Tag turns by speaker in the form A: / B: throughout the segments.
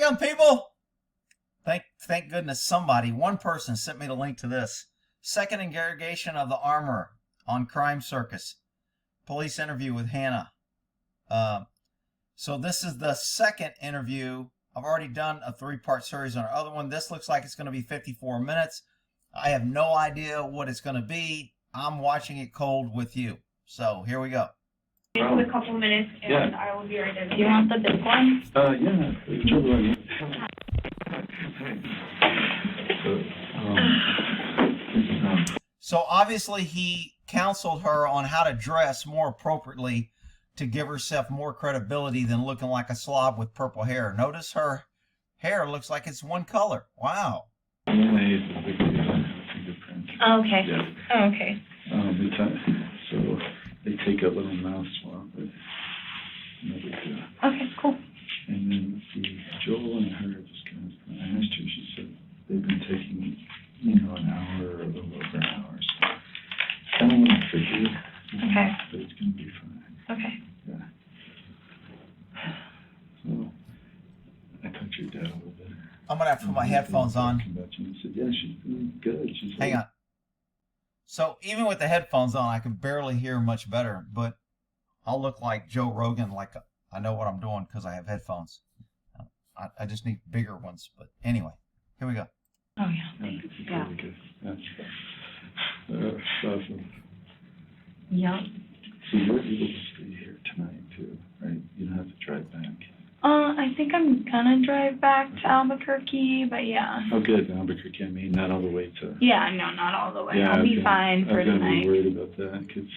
A: Welcome, people. Thank goodness one person sent me the link to this. Second interrogation of the armorer on Crime Circus. Police interview with Hannah. So this is the second interview. I've already done a 3-part series on our other one. This looks like it's going to be 54 minutes. I have no idea what it's going to be. I'm watching it cold with you. So here we go.
B: Just a couple minutes, and I will be right there.
C: Do you want the big one?
D: Yeah. Whichever one.
A: So obviously he counseled her on how to dress more appropriately to give herself more credibility than looking like a slob with purple hair. Notice her hair looks like it's one color. Wow.
C: Okay.
D: Yeah.
C: Oh, okay.
D: So they take a little mouth swab, but no big deal.
C: Okay, cool.
D: And then Joel and her just kind of, I asked her, she said they've been taking, an hour or a little over an hour. So I don't want to forget.
C: Okay.
D: But it's going to be fine.
C: Okay.
D: Yeah. So I talked to your dad a little bit.
A: I'm going to have to put my headphones on.
D: I said, yeah, she's doing good.
A: Hang on. So even with the headphones on, I can barely hear much better, but I'll look like Joe Rogan, like I know what I'm doing because I have headphones. I just need bigger ones. But anyway, here we go.
C: Oh, yeah. Thanks. Yeah.
D: Really good. That's awesome.
C: Yep.
D: So you're able to stay here tonight, too, right? You don't have to drive back.
C: I think I'm gonna drive back to Albuquerque, but yeah.
D: Oh, good. Albuquerque, I mean, not all the way to...
C: Yeah, no, not all the way.
D: Yeah,
C: I'll be fine for
D: tonight. I'm going to
C: tonight.
D: be worried about that, because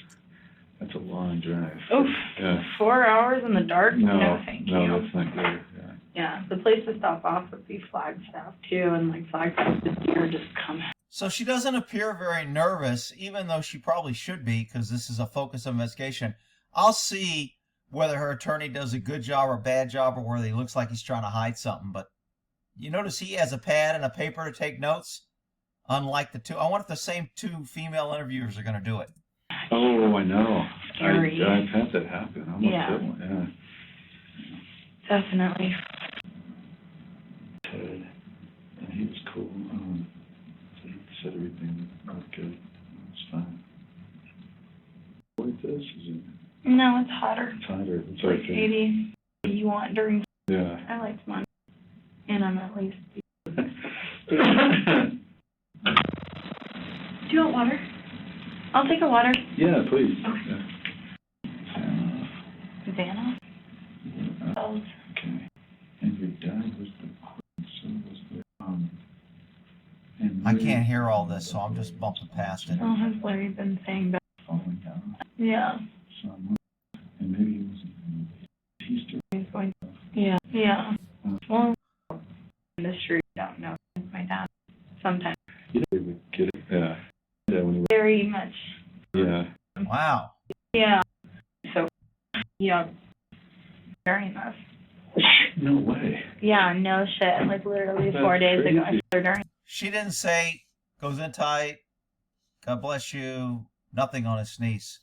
D: that's a long drive.
C: Oof.
D: Yeah.
C: 4 hours in the dark?
D: No,
C: Thank
D: no,
C: you.
D: that's not good. Yeah.
C: Yeah, the place to stop off would be Flagstaff, too, and, Flagstaff this year just come.
A: So she doesn't appear very nervous, even though she probably should be, because this is a focus of investigation. I'll see whether her attorney does a good job or a bad job, or whether he looks like he's trying to hide something. But you notice he has a pad and a paper to take notes, unlike the two. I wonder if the same 2 female interviewers are going to do it.
D: Oh, I know.
C: Scary.
D: I've had that happen. I almost
C: Yeah.
D: did one, yeah.
C: Definitely.
D: Ted, and he was cool. So he said everything was good. It's fine. Like this, is it?
C: No, it's hotter.
D: It's hotter. It's
C: It's like 80. You want during...
D: Yeah.
C: I liked mine. And I'm at least...
B: Do you want water?
C: I'll take a water.
D: Yeah, please.
B: Okay.
D: Yeah.
C: Vanna? Oh.
D: Okay. And your dad was the so was the and
A: I can't hear all this, so I'm just bumping past it.
C: Oh, has Larry been saying that?
D: falling down.
C: Yeah.
D: Some, and maybe he was he's still
C: He's going... Yeah. Yeah. Well, industry, don't know. My dad. Sometimes.
D: they would get it. Yeah. Yeah, when he
C: Very much.
D: yeah.
A: Wow.
C: Yeah. So, yeah. Very much.
D: No way.
C: Yeah, no shit. Literally
D: That's
C: 4 days ago, I
D: crazy.
C: saw her during.
A: She didn't say, goes in tight, God bless you, nothing on his sneeze.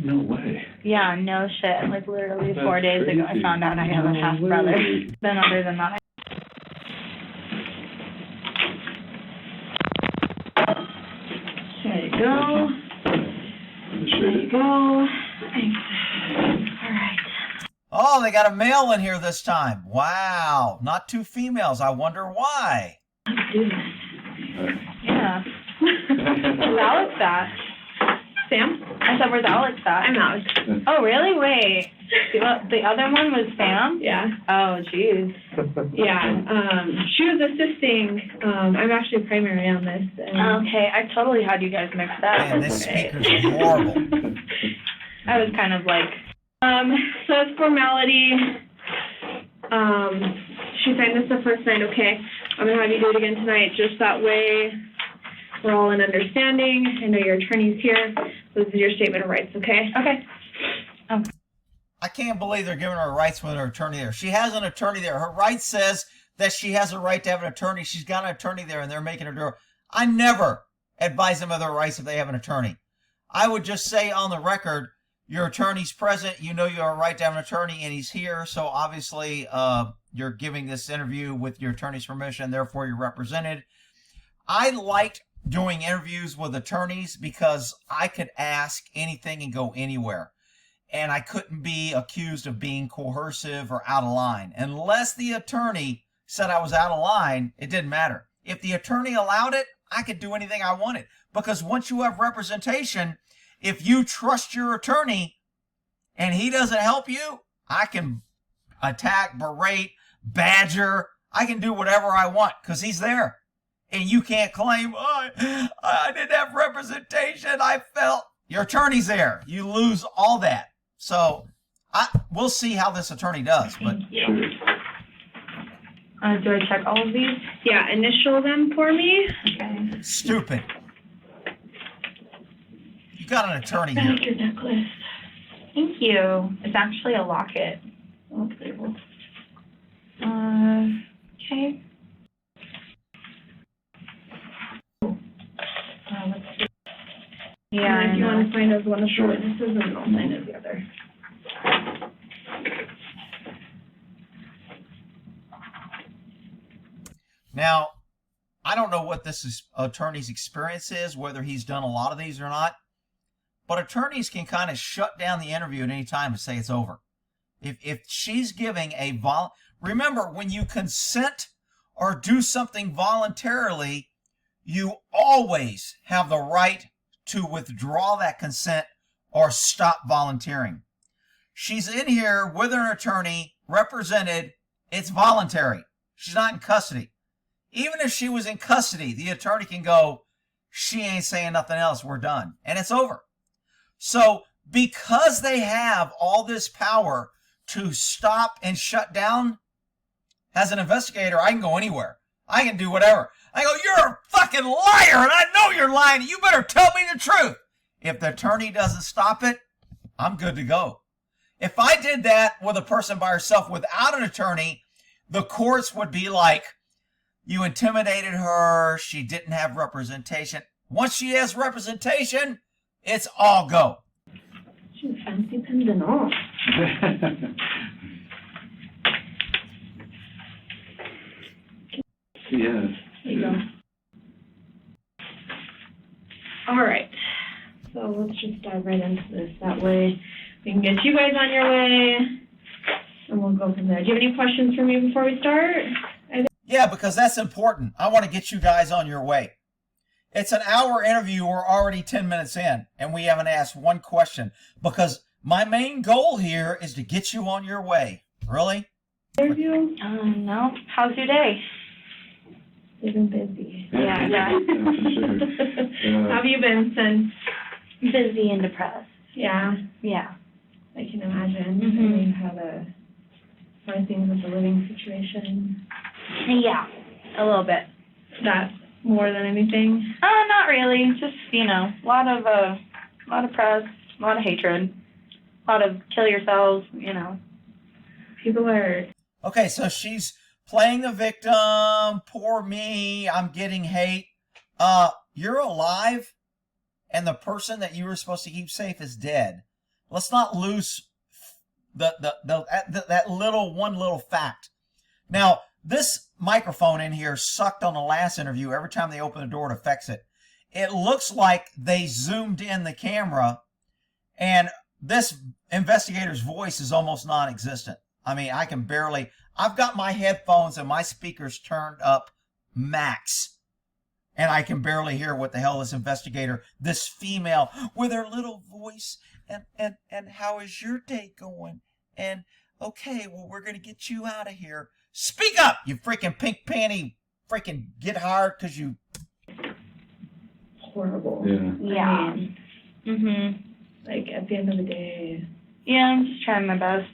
D: No way.
C: Yeah, no shit. Literally
D: That's
C: 4 days ago, I
D: crazy.
C: found out I have a
D: No
C: half brother.
D: way.
C: Then other than that, there you go. There you go. Thanks. All right.
A: Oh, they got a male in here this time. Wow. Not 2 females. I wonder why.
C: Let's do this. Yeah. Where's Alex at?
B: Sam?
C: I said, where's Alex at?
B: I'm Alex.
C: Oh, really? Wait. The other one was Sam?
B: Yeah.
C: Oh, jeez.
B: Yeah. She was assisting. I'm actually primary on this. And
C: Okay, I totally had you guys mixed up.
A: Man, this speaker's horrible.
C: I was kind of like,
B: so it's formality. She signed this the first night, okay? I'm gonna have you do it again tonight, just that way we're all in understanding. I know your attorney's here. This is your statement of rights, okay?
C: okay.
A: I can't believe they're giving her rights with her attorney there. She has an attorney there. Her right says that she has a right to have an attorney. She's got an attorney there, and they're making her do it. I never advise them of their rights if they have an attorney. I would just say on the record your attorney's present. You know you have a right to have an attorney, and he's here. So obviously, you're giving this interview with your attorney's permission. Therefore, you're represented. I liked doing interviews with attorneys because I could ask anything and go anywhere. And I couldn't be accused of being coercive or out of line. Unless the attorney said I was out of line, it didn't matter. If the attorney allowed it, I could do anything I wanted. Because once you have representation, if you trust your attorney and he doesn't help you, I can attack, berate, badger. I can do whatever I want because he's there. And you can't claim, oh, I didn't have representation. I felt. Your attorney's there. You lose all that. So we'll see how this attorney does. But
D: Sure.
C: Do I check all of these?
B: Yeah, initial them for me.
C: Okay.
A: stupid. You got an attorney
C: Back
A: here.
C: your necklace. Thank you. It's actually a locket. Oh, beautiful. Okay. Let's see. Yeah,
B: And
C: I
B: if you
C: know.
B: want to sign as one of the witnesses, and then I'll sign as the other.
A: Now, I don't know what this attorney's experience is, whether he's done a lot of these or not, but attorneys can kind of shut down the interview at any time and say it's over. If she's giving a remember, when you consent or do something voluntarily, you always have the right to withdraw that consent or stop volunteering. She's in here with her attorney, represented. It's voluntary. She's not in custody. Even if she was in custody, the attorney can go, she ain't saying nothing else, we're done. And it's over. So because they have all this power to stop and shut down, as an investigator, I can go anywhere. I can do whatever. I go, you're a fucking liar, and I know you're lying. You better tell me the truth. If the attorney doesn't stop it, I'm good to go. If I did that with a person by herself without an attorney, the courts would be like, you intimidated her. She didn't have representation. Once she has representation, it's all go.
B: She fancy pins and all.
D: Yes.
B: There you go. All right. So let's just dive right into this. That way we can get you guys on your way, and we'll go from there. Do you have any questions for me before we start?
A: Yeah, because that's important. I want to get you guys on your way. It's an hour interview. We're already 10 minutes in, and we haven't asked one question because my main goal here is to get you on your way. Really?
B: Interview?
C: No. How's your day?
B: They've been busy.
C: Yeah,
D: Yeah, for sure.
B: How have you been since?
C: Busy and depressed.
B: Yeah,
C: Yeah.
B: I can imagine.
C: Mhm.
B: We've had hard things with the living situation.
C: Yeah. A little bit.
B: That more than anything.
C: Not really. Just, a lot of press, a lot of hatred, a lot of kill yourselves,
B: People are.
A: Okay, so she's playing the victim. Poor me. I'm getting hate. You're alive, and the person that you were supposed to keep safe is dead. Let's not lose that little fact. Now, this microphone in here sucked on the last interview. Every time they open the door, it affects it. It looks like they zoomed in the camera, and this investigator's voice is almost non-existent. I mean, I can barely... I've got my headphones and my speakers turned up max, and I can barely hear what the hell this investigator, this female with her little voice, and how is your day going? And, okay, well, we're going to get you out of here. Speak up, you freaking pink panty, freaking get hired because you...
B: Horrible.
D: Yeah.
C: Yeah.
B: I mean,
C: Mhm.
B: at the end of the day,
C: Yeah, I'm just trying my best.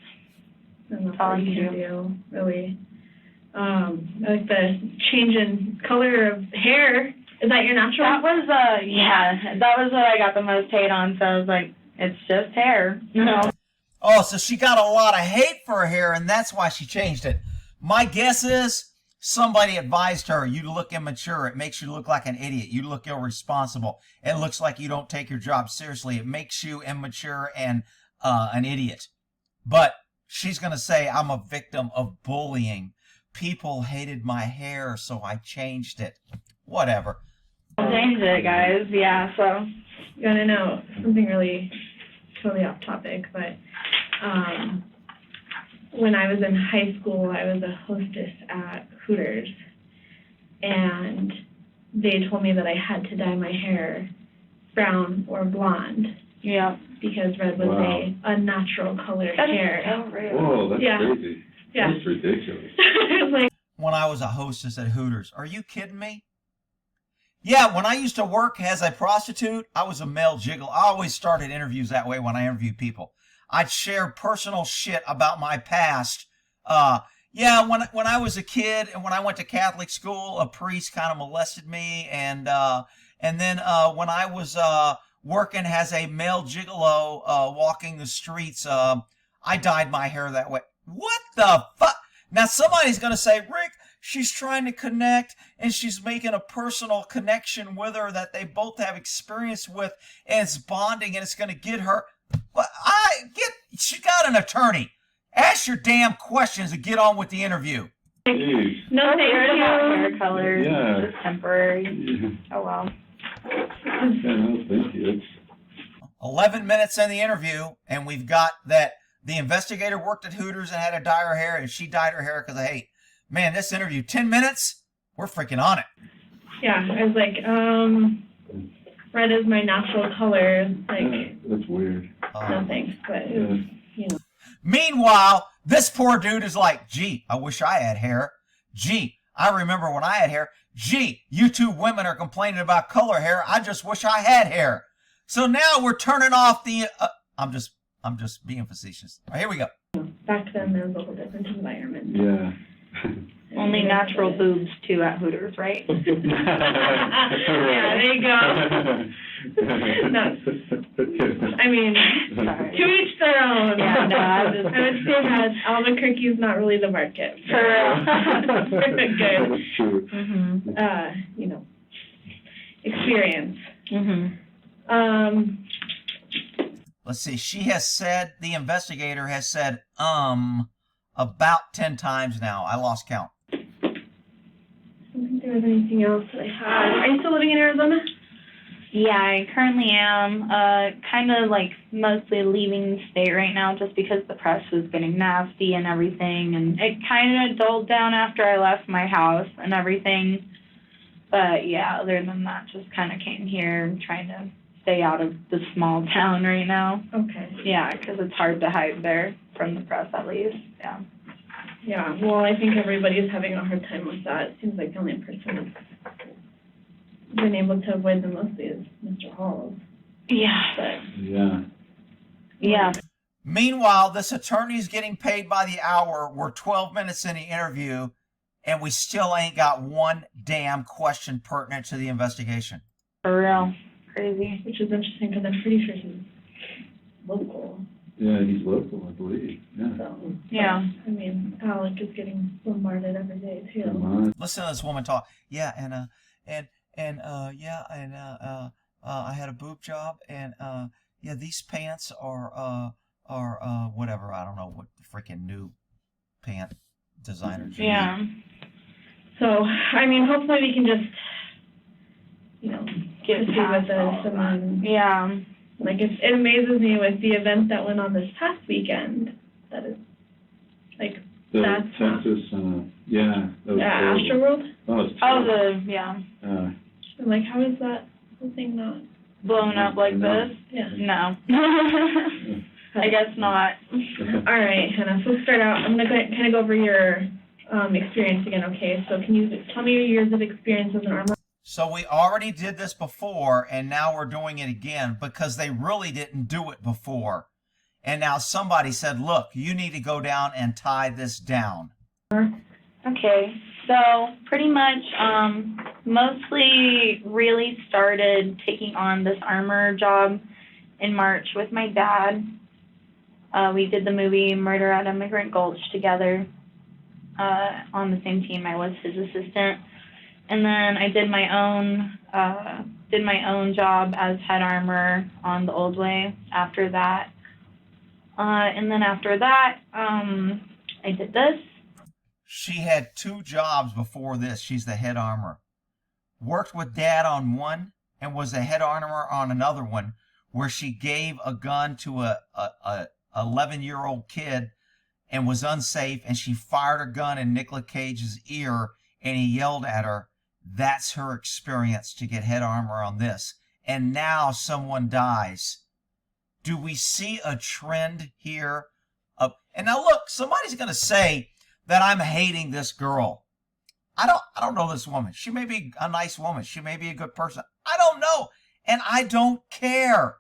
B: that's
C: all
B: all
C: you
B: you can
C: do.
B: do, really. I like the change in color of hair. Is that your natural?
C: That was, that was what I got the most hate on, so I was like, it's just hair.
A: Oh, so she got a lot of hate for her hair, and that's why she changed it. My guess is somebody advised her, you look immature. It makes you look like an idiot. You look irresponsible. It looks like you don't take your job seriously. It makes you immature and an idiot. But she's going to say I'm a victim of bullying. People hated my hair, so I changed it. Whatever.
C: Change it, guys. Yeah, so.
B: You want to know something really totally off topic, but when I was in high school, I was a hostess at Hooters, and they told me that I had to dye my hair brown or blonde.
C: Yeah.
B: Because red was a natural color hair.
D: Whoa, that's
B: Yeah.
D: crazy.
B: Yeah.
D: That's ridiculous.
B: Like,
A: When I was a hostess at Hooters. Are you kidding me? Yeah, when I used to work as a prostitute, I was a male gigolo. I always started interviews that way when I interviewed people. I'd share personal shit about my past. Yeah, when I was a kid and when I went to Catholic school, a priest kind of molested me, and then when I was working as a male gigolo, walking the streets, I dyed my hair that way. What the fuck? Now somebody's gonna say, Rick, she's trying to connect and she's making a personal connection with her that they both have experience with, and it's bonding and it's gonna get her. But she got an attorney. Ask your damn questions and get on with the interview.
D: Jeez.
B: no, thank
C: Weird about
B: you.
C: hair colors.
D: Yeah.
C: Just temporary.
D: Yeah,
C: Oh, well.
D: no, thank you. It's
A: 11 minutes in the interview, and we've got that the investigator worked at Hooters and had to dye her hair, and she dyed her hair because of hate. Man, this interview, 10 minutes? We're freaking on it.
B: Yeah, I was like, red is my natural color. Like,
D: that's weird.
B: no thanks, but it was, you know.
A: Meanwhile, this poor dude is like, gee, I wish I had hair. Gee, I remember when I had hair. Gee, you two women are complaining about color hair. I just wish I had hair. So now we're turning off the, I'm just being facetious. All right, here we go.
B: Back then, there was a whole different environment.
D: Yeah.
C: Only natural boobs, too, at Hooters, right?
B: Yeah, there you go. No. I mean,
C: Sorry.
B: to each their own.
C: Yeah, no,
B: I would say that Albuquerque's not really the market.
C: For real.
B: Good.
D: That's true.
C: Mm-hmm.
B: You know, experience.
C: Mm-hmm.
A: Let's see. She has said, the investigator has said, about 10 times now. I lost count.
B: I don't think there was anything else that I had. Are you still living in Arizona?
C: Yeah, I currently am. Kind of like mostly leaving the state right now just because the press was getting nasty and everything. And it kind of dulled down after I left my house and everything. But yeah, other than that, just kind of came here and trying to stay out of the small town right now.
B: Okay.
C: Yeah, because it's hard to hide there from the press at least. Yeah.
B: Yeah, well, I think everybody's having a hard time with that. It seems like the only person who's been able to avoid them mostly is Mr. Halls.
C: Yeah.
B: But
D: Yeah.
C: Yeah.
A: Meanwhile, this attorney's getting paid by the hour. We're 12 minutes in the interview, and we still ain't got one damn question pertinent to the investigation.
C: For real. Crazy.
B: which is interesting because I'm pretty sure he's local.
D: Yeah, he's local, I believe. Yeah.
B: So
C: Yeah.
B: I mean, Alec is getting bombarded every day too.
D: Come on.
A: Listen to this woman talk. Yeah, I had a boob job, and yeah, these pants are whatever. I don't know what the freaking new pant designers.
C: Yeah.
B: So I mean, hopefully we can just, you know,
C: Get
B: proceed
C: past
B: with this,
C: all of
B: and then
C: Yeah.
B: like it amazes me with the event that went on this past weekend. That is like
D: The
B: That's not-
D: Texas, yeah. That was horrible.
B: Astroworld.
D: Oh, it's
C: Oh,
D: terrible.
C: yeah.
B: I'm like, how is that whole thing not?
C: Blown up like this?
B: Yeah.
C: No. I guess not.
B: All right, Hannah. So let's start out. I'm gonna kind of go over your experience again. Okay. So can you tell me your years of experience as an armor?
A: So we already did this before, and now we're doing it again because they really didn't do it before. And now somebody said, look, you need to go down and tie this down.
C: Okay, so pretty much mostly really started taking on this armor job in March with my dad. We did the movie Murder at Immigrant Gulch together on the same team. I was his assistant. And then I did my own job as head armor on the Old Way after that. And then after that, I did this.
A: She had 2 jobs before this. She's the head armorer. Worked with Dad on one and was the head armorer on another one, where she gave a gun to a 11-year-old kid and was unsafe, and she fired a gun in Nicolas Cage's ear, and he yelled at her. That's her experience to get head armor on this. And now someone dies. Do we see a trend here? And now look, somebody's going to say that I'm hating this girl. I don't know this woman. She may be a nice woman. She may be a good person. I don't know. And I don't care.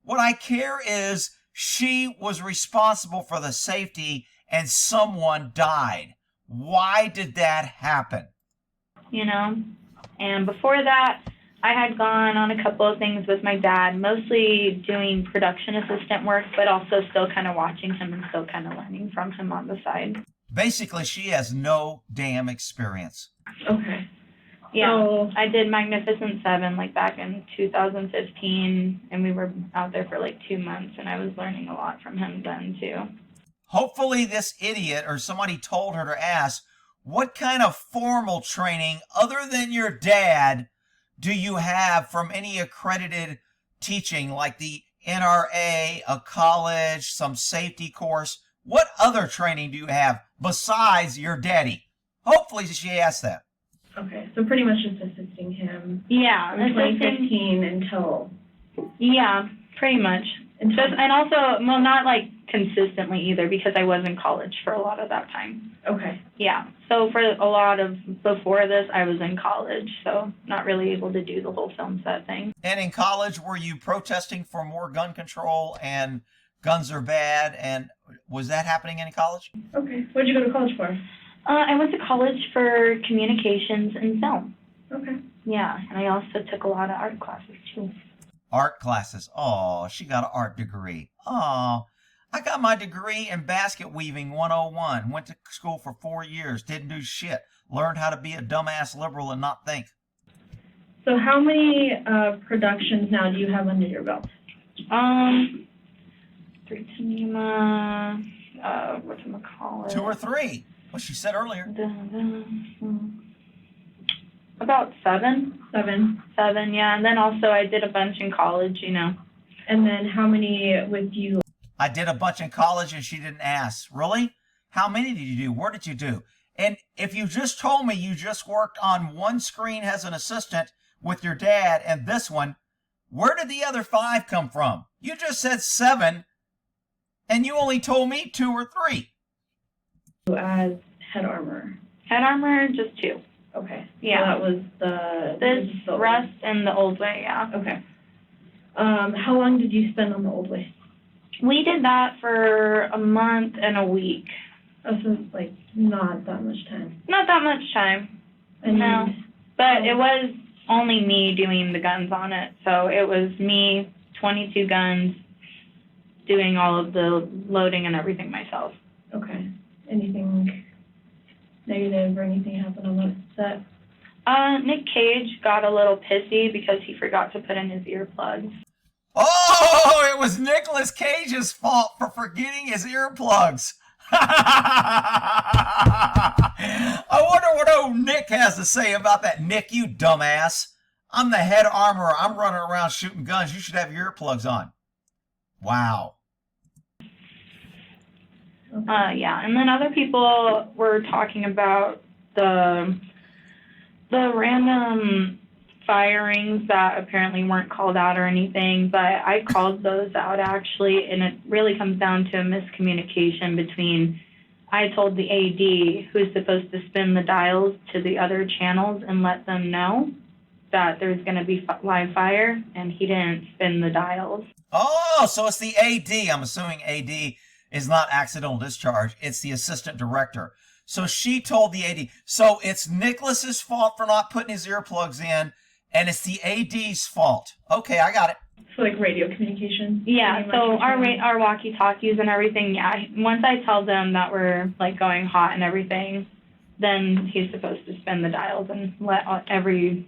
A: What I care is she was responsible for the safety and someone died. Why did that happen?
C: You know, and before that, I had gone on a couple of things with my dad, mostly doing production assistant work, but also still kind of watching him and still kind of learning from him on the side.
A: Basically, she has no damn experience.
B: Okay.
C: Yeah,
B: So,
C: I did Magnificent Seven like back in 2015, and we were out there for like 2 months, and I was learning a lot from him then too.
A: Hopefully this idiot or somebody told her to ask, what kind of formal training other than your dad do you have from any accredited teaching like the NRA, a college, some safety course? What other training do you have besides your daddy? Hopefully she asked that.
B: okay, so pretty much just assisting him
C: Yeah,
B: from 2015 until...
C: Yeah, pretty much. And also, well, not like consistently either, because I was in college for a lot of that time.
B: Okay.
C: Yeah, so for a lot of before this, I was in college, so not really able to do the whole film set thing.
A: And in college, were you protesting for more gun control and guns are bad? And was that happening in college?
B: Okay. What did you go to college for?
C: I went to college for communications and film.
B: Okay.
C: Yeah, and I also took a lot of art classes too.
A: Art classes. Oh, she got an art degree. Oh, I got my degree in basket weaving 101. Went to school for 4 years. Didn't do shit. Learned how to be a dumbass liberal and not think.
B: So how many productions now do you have under your belt?
C: 3 cinema, whatchamacallit?
A: 2 or 3. What she said earlier.
C: About 7.
B: 7.
C: 7, yeah. And then also I did a bunch in college, you know.
B: And then how many with you?
A: I did a bunch in college and she didn't ask. Really? How many did you do? Where did you do? And if you just told me you just worked on one screen as an assistant with your dad and this one, where did the other 5 come from? You just said 7 and you only told me 2 or 3.
B: As head armor.
C: Head armor, just 2.
B: Okay.
C: Yeah.
B: So that was
C: This, Rust, and the Old Way, yeah.
B: Okay. How long did you spend on the Old Way?
C: We did that for a month and a week.
B: Oh, so it's like not that much time.
C: Not that much time.
B: And
C: No. But it was only me doing the guns on it. So it was me, 22 guns, doing all of the loading and everything myself.
B: Okay. Anything negative or anything happen on that set?
C: Nick Cage got a little pissy because he forgot to put in his earplugs.
A: Oh, it was Nicolas Cage's fault for forgetting his earplugs. I wonder what old Nick has to say about that. Nick, you dumbass. I'm the head armorer. I'm running around shooting guns. You should have your earplugs on. Wow.
C: Yeah, and then other people were talking about the random firings that apparently weren't called out or anything, but I called those out actually, and it really comes down to a miscommunication between, I told the AD who's supposed to spin the dials to the other channels and let them know that there's going to be live fire, and he didn't spin the dials.
A: Oh, so it's the AD. I'm assuming AD is not accidental discharge. It's the assistant director. So she told the AD. So it's Nicholas's fault for not putting his earplugs in, and it's the AD's fault. Okay, I got it.
B: So like radio communication?
C: Yeah, so our walkie-talkies and everything, yeah. Once I tell them that we're like going hot and everything, then he's supposed to spin the dials and let every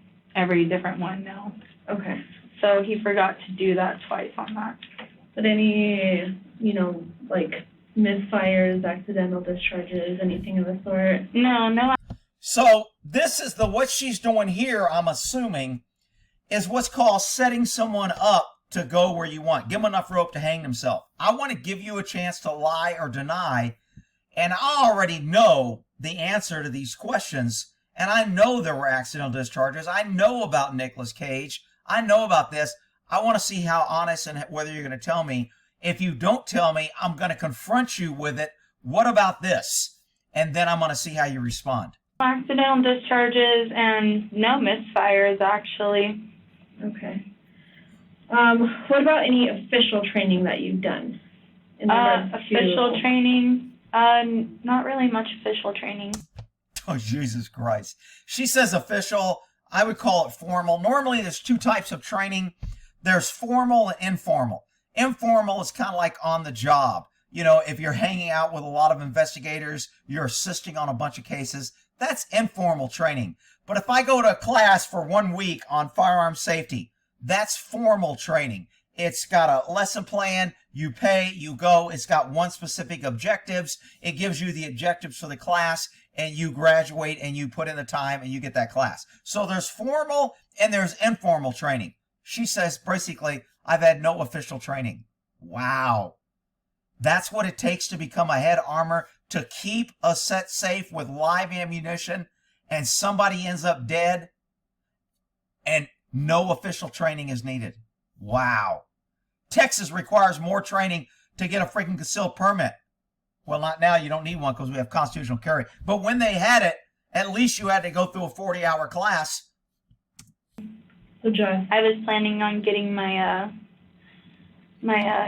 C: different one know.
B: Okay.
C: So he forgot to do that twice on that.
B: Did any like misfires, accidental discharges, anything of the sort?
C: No.
A: So this is what she's doing here, I'm assuming, is what's called setting someone up to go where you want. Give them enough rope to hang themselves. I want to give you a chance to lie or deny, and I already know the answer to these questions, and I know there were accidental discharges. I know about Nicolas Cage. I know about this. I want to see how honest and whether you're going to tell me. If you don't tell me, I'm going to confront you with it. What about this? And then I'm going to see how you respond.
C: Accidental discharges and no misfires, actually.
B: Okay. What about any official training that you've done? In regards to...
C: Official training? Not really much official training.
A: Oh, Jesus Christ. She says official. I would call it formal. Normally, there's two types of training. There's formal and informal. Informal is kind of like on the job. You know, if you're hanging out with a lot of investigators, you're assisting on a bunch of cases, that's informal training. But if I go to a class for 1 week on firearm safety, that's formal training. It's got a lesson plan. You pay, you go. It's got one specific objectives. It gives you the objectives for the class, and you graduate and you put in the time and you get that class. So there's formal and there's informal training. She says, basically, I've had no official training. Wow. That's what it takes to become a head armor, to keep a set safe with live ammunition, and somebody ends up dead, and no official training is needed. Wow. Texas requires more training to get a freaking concealed permit. Well, not now. You don't need one because we have constitutional carry. But when they had it, at least you had to go through a 40-hour class.
B: So, Joy,
C: I was planning on getting my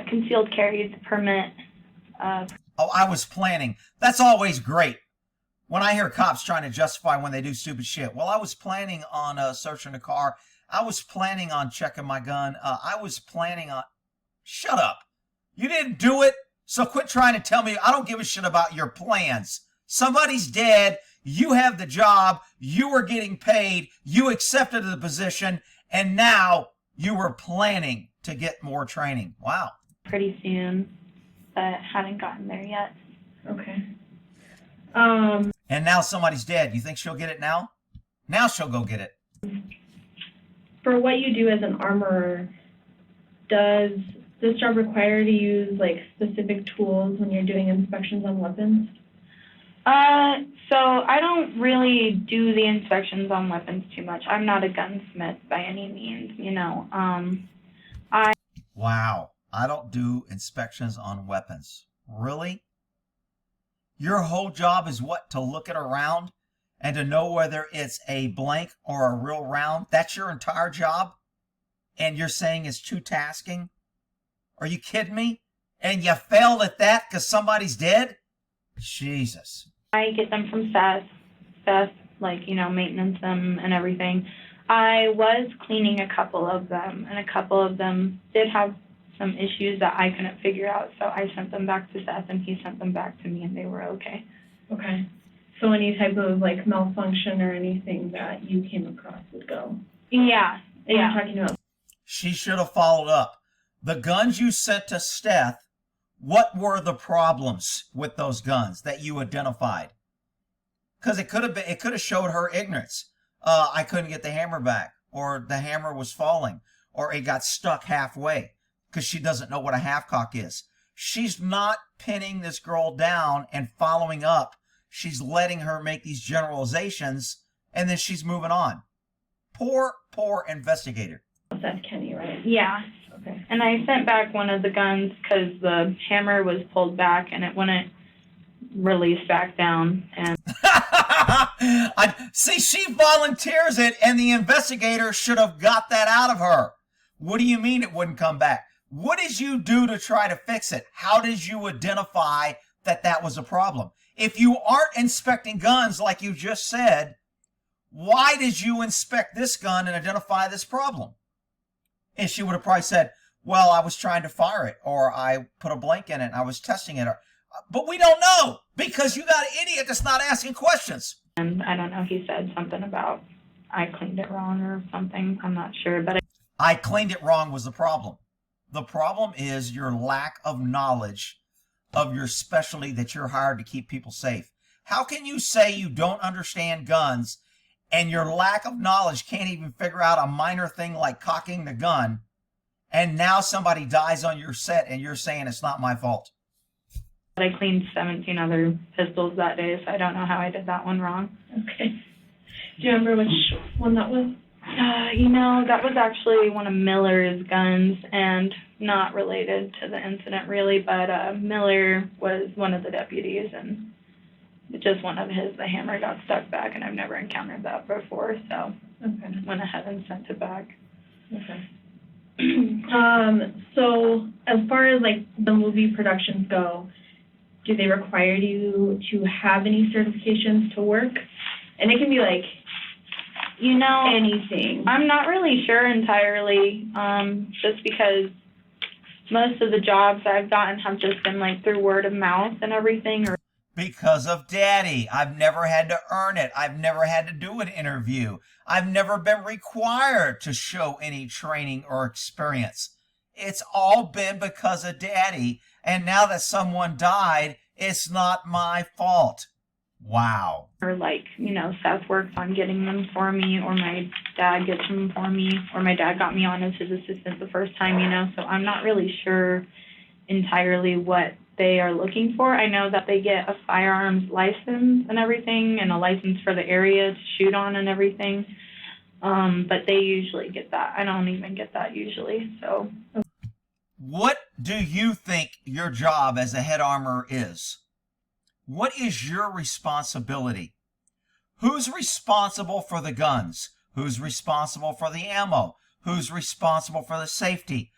C: concealed carry permit.
A: Oh, I was planning. That's always great. When I hear cops trying to justify when they do stupid shit. Well, I was planning on searching the car. I was planning on checking my gun. I was planning on... Shut up. You didn't do it, so quit trying to tell me. I don't give a shit about your plans. Somebody's dead. You have the job. You were getting paid. You accepted the position, and now you were planning to get more training. Wow.
C: Pretty soon, but haven't gotten there yet.
B: okay.
A: And now somebody's dead. You think she'll get it now? Now she'll go get it.
B: For what you do as an armorer, does this job require you to use, like, specific tools when you're doing inspections on weapons?
C: So I don't really do the inspections on weapons too much. I'm not a gunsmith by any means, you know.
A: Wow. I don't do inspections on weapons. Really? Your whole job is what? To look it around and to know whether it's a blank or a real round? That's your entire job? And you're saying it's too tasking? Are you kidding me? And you failed at that because somebody's dead? Jesus.
C: I get them from Seth, like, you know, maintenance them and everything. I was cleaning a couple of them, and a couple of them did have some issues that I couldn't figure out, so I sent them back to Seth, and he sent them back to me, and they were okay.
B: Okay. So any type of, like, malfunction or anything that you came across would go?
C: Yeah.
B: And you're talking about...
A: She should have followed up. The guns you sent to Steph, what were the problems with those guns that you identified? Because it could have showed her ignorance. I couldn't get the hammer back, or the hammer was falling, or it got stuck halfway because she doesn't know what a half-cock is. She's not pinning this girl down and following up. She's letting her make these generalizations, and then she's moving on. Poor investigator.
B: Seth Kenny, right?
C: Yeah.
B: Okay.
C: And I sent back one of the guns because the hammer was pulled back and it wouldn't release back down. And
A: See, she volunteers it, and the investigator should have got that out of her. What do you mean it wouldn't come back? What did you do to try to fix it? How did you identify that that was a problem? If you aren't inspecting guns like you just said, why did you inspect this gun and identify this problem? And she would have probably said, well, I was trying to fire it, or I put a blank in it and I was testing it. But we don't know because you got an idiot that's not asking questions.
C: And I don't know, he said something about I cleaned it wrong or something. I'm not sure, but
A: I cleaned it wrong was the problem. The problem is your lack of knowledge of your specialty that you're hired to keep people safe. How can you say you don't understand guns and your lack of knowledge can't even figure out a minor thing like cocking the gun, and now somebody dies on your set and you're saying it's not my fault?
C: I cleaned 17 other pistols that day, so I don't know how I did that one wrong.
B: Okay. Do you remember which one that was?
C: That was actually one of Miller's guns, and not related to the incident really, but Miller was one of the deputies, and just one of his, the hammer got stuck back, and I've never encountered that before, so
B: Okay.
C: went ahead and sent it back.
B: Okay. So as far as like the movie productions go, do they require you to have any certifications to work? And it can be like anything.
C: I'm not really sure entirely, just because most of the jobs I've gotten have just been like through word of mouth and everything. Or
A: Because of Daddy. I've never had to earn it. I've never had to do an interview. I've never been required to show any training or experience. It's all been because of Daddy. And now that someone died, it's not my fault. Wow.
C: or like, Seth works on getting them for me, or my dad gets them for me, or my dad got me on as his assistant the first time, so I'm not really sure entirely what they are looking for. I know that they get a firearms license and everything, and a license for the area to shoot on and everything, but they usually get that. I don't even get that usually, so.
A: What do you think your job as a head armorer is? What is your responsibility? Who's responsible for the guns? Who's responsible for the ammo? Who's responsible for the safety?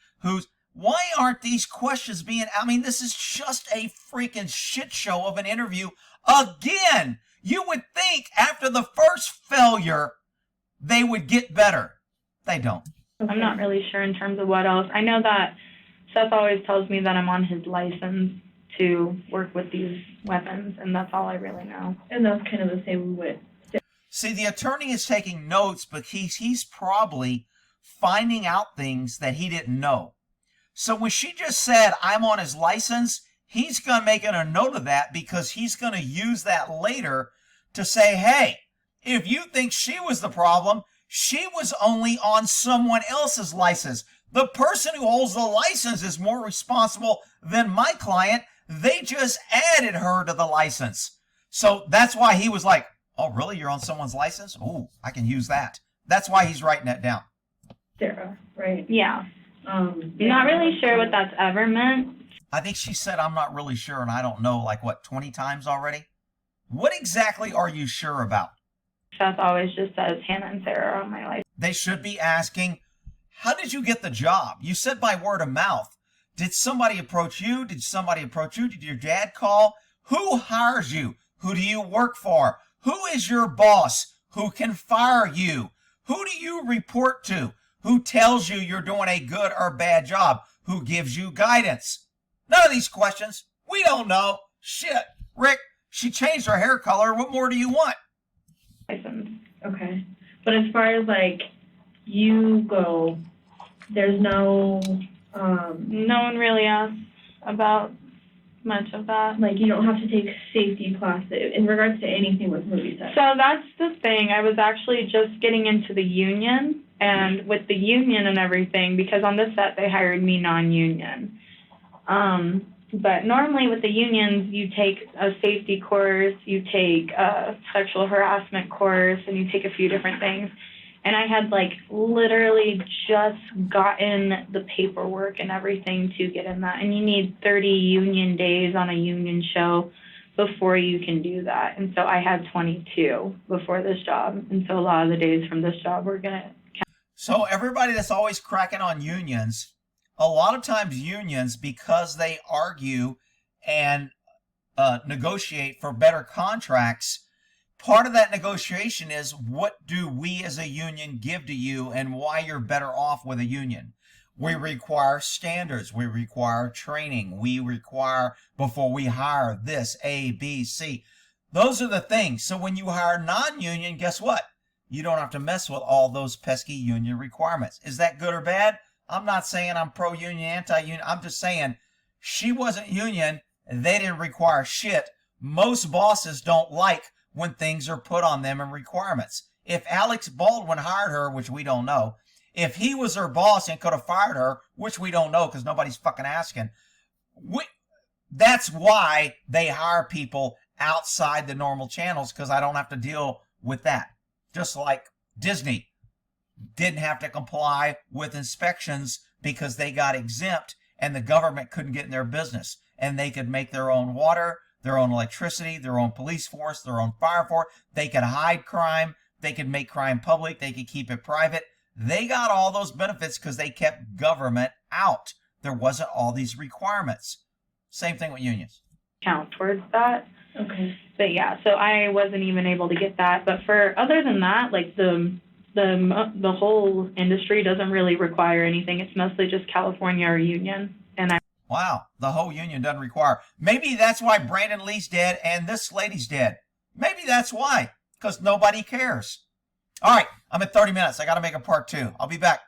A: Why aren't these questions being, this is just a freaking shit show of an interview again. You would think after the first failure, they would get better. They don't.
C: I'm not really sure in terms of what else. I know that Seth always tells me that I'm on his license to work with these weapons, and that's all I really know.
B: And that's kind of the same with...
A: See, the attorney is taking notes, but he's probably finding out things that he didn't know. So when she just said, I'm on his license, he's going to make a note of that, because he's going to use that later to say, hey, if you think she was the problem, she was only on someone else's license. The person who holds the license is more responsible than my client. They just added her to the license. So that's why he was like, oh, really? You're on someone's license? Oh, I can use that. That's why he's writing that down.
B: Sarah, right?
C: Yeah. Not really sure what that's ever meant.
A: I think she said, I'm not really sure, and I don't know, 20 times already? What exactly are you sure about?
C: Seth always just says Hannah and Sarah are on my license.
A: They should be asking, how did you get the job? You said by word of mouth. Did somebody approach you? Did somebody approach you? Did your dad call? Who hires you? Who do you work for? Who is your boss? Who can fire you? Who do you report to? Who tells you you're doing a good or bad job? Who gives you guidance? None of these questions. We don't know. Shit. Rick, she changed her hair color. What more do you want?
C: License.
B: Okay. But as far as, you go, there's no...
C: No one really asks about much of that.
B: you don't have to take safety classes in regards to anything with movie sets.
C: So that's the thing. I was actually just getting into the union, and with the union and everything, because on this set they hired me non-union. But normally with the unions, you take a safety course, you take a sexual harassment course, and you take a few different things. And I had literally just gotten the paperwork and everything to get in that. And you need 30 union days on a union show before you can do that. And so I had 22 before this job. And so a lot of the days from this job were going to count.
A: So everybody that's always cracking on unions, a lot of times unions, because they argue and negotiate for better contracts, part of that negotiation is what do we as a union give to you and why you're better off with a union. We require standards. We require training. We require, before we hire, this, A, B, C. Those are the things. So when you hire non-union, guess what? You don't have to mess with all those pesky union requirements. Is that good or bad? I'm not saying I'm pro-union, anti-union. I'm just saying she wasn't union. They didn't require shit. Most bosses don't like when things are put on them and requirements. If Alex Baldwin hired her, which we don't know, if he was her boss and could have fired her, which we don't know because nobody's fucking asking, that's why they hire people outside the normal channels, because I don't have to deal with that. Just like Disney didn't have to comply with inspections because they got exempt and the government couldn't get in their business, and they could make their own water, their own electricity, their own police force, their own fire force. They could hide crime. They could make crime public. They could keep it private. They got all those benefits because they kept government out. There wasn't all these requirements. Same thing with unions.
C: Count towards that.
B: Okay.
C: But yeah, so I wasn't even able to get that. But for other than that, like the whole industry doesn't really require anything. It's mostly just California or union. And
A: Wow, the whole union doesn't require. Maybe that's why Brandon Lee's dead and this lady's dead. Maybe that's why, because nobody cares. All right, I'm at 30 minutes. I got to make a part 2. I'll be back.